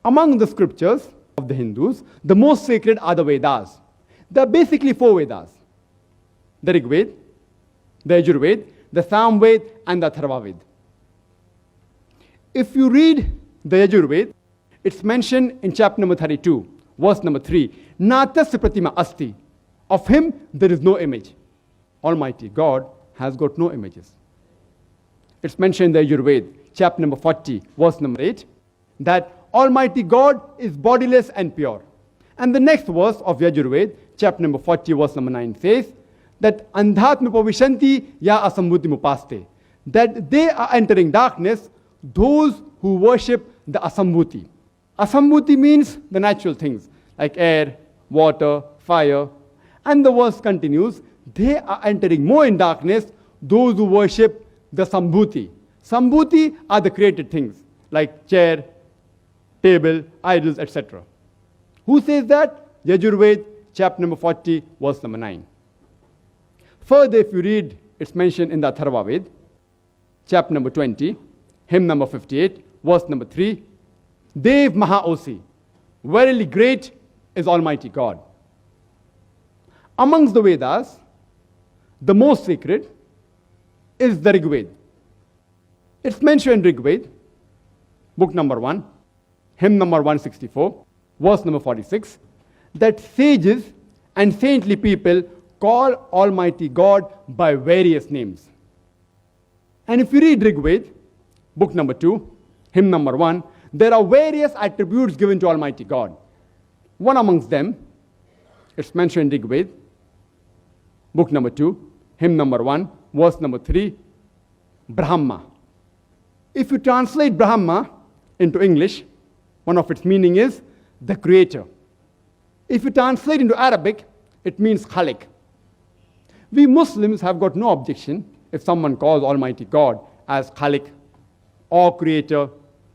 Among the scriptures of the Hindus, the most sacred are the Vedas. There are basically 4 Vedas. The Rig Veda, the Yajur the Sam Veda, and the Atharva Veda. If you read the Yajur it's mentioned in chapter number 32, verse number 3. Natasya pratima asti. Of him there is no image. Almighty God has got no images. It's mentioned in the Yajur chapter number 40, verse number 8, that Almighty God is bodiless and pure. And the next verse of Yajur chapter number 40, verse number 9 says that Andhatma pavishanti ya asambhuti mupaste. That they are entering darkness, those who worship the asambhuti. Asambhuti means the natural things like air, water, fire. And the verse continues, they are entering more in darkness, those who worship the sambhuti. Sambhuti are the created things like chair, table, idols, etc. Who says that? Yajur chapter number 40, verse number 9. Further, if you read, it's mentioned in the Atharva Veda, chapter number 20, hymn number 58, verse number 3. Dev Mahaosi, verily great is Almighty God. Amongst the Vedas, the most sacred is the Rig Veda. It's mentioned in Rig Veda, book number 1, hymn number 164, verse number 46, that sages and saintly people call Almighty God by various names. And if you read Rig Veda, book number 2, hymn number 1, there are various attributes given to Almighty God. One amongst them, it's mentioned in Rig Veda, book number 2, hymn number 1, verse number 3, Brahma. If you translate Brahma into English, one of its meaning is the creator. If you translate into Arabic, it means Khalik. We Muslims have got no objection if someone calls Almighty God as Khalik or creator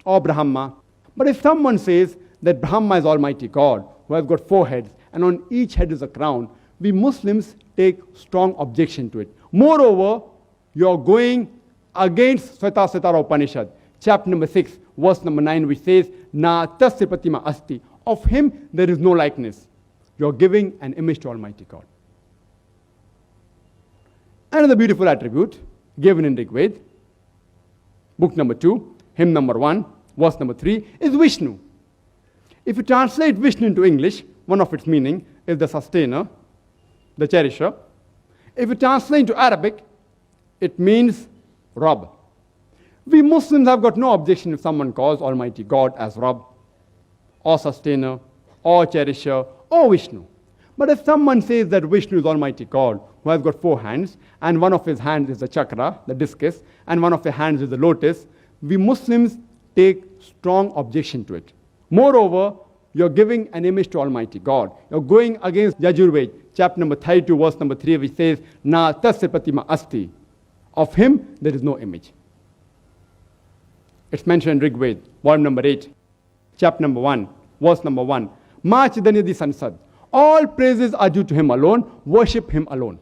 or Brahma. But if someone says that Brahma is Almighty God who has got 4 heads and on each head is a crown, we Muslims take strong objection to it. Moreover, you are going against Svetasvatara Upanishad, chapter number 6, verse number 9, which says, Na tasya pratima asti. Of him there is no likeness. You are giving an image to Almighty God. Another beautiful attribute given in Rig Veda, book number 2, hymn number 1, verse number 3, is Vishnu. If you translate Vishnu into English, one of its meaning is the sustainer, the cherisher. If you translate into Arabic, it means Rabb. We Muslims have got no objection if someone calls Almighty God as Rabb, or sustainer, or cherisher, or Vishnu. But if someone says that Vishnu is Almighty God, who has got 4 hands, and one of his hands is the chakra, the discus, and one of his hands is the lotus, we Muslims take strong objection to it. Moreover, you're giving an image to Almighty God. You're going against Yajur chapter number 32, verse number 3, which says, Na tasya pratima asti. Of him there is no image. It's mentioned in Rig Veda, volume number 8, chapter number 1, verse number 1. Ma chidanyadi sansad. All praises are due to him alone. Worship him alone.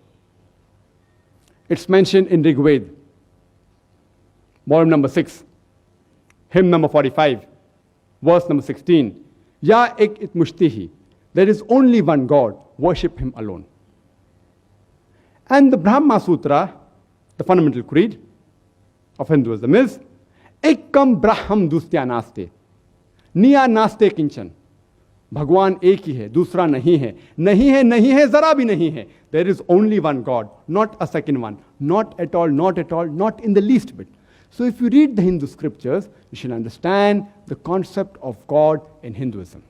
It's mentioned in Rig Veda, volume number 6, hymn number 45, verse number 16. Ya ek it mushtihi. There is only one God. Worship him alone. And the Brahma Sutra, the fundamental creed of Hinduism, is Ekam Braham Dustya Naste. Niya Naste Kinchan. Bhagwan ek hi hai, dusra nahi hai. Nahi hai, zara bhi nahi hai. There is only one God, not a second one. Not at all, not at all, not in the least bit. So if you read the Hindu scriptures, you should understand the concept of God in Hinduism.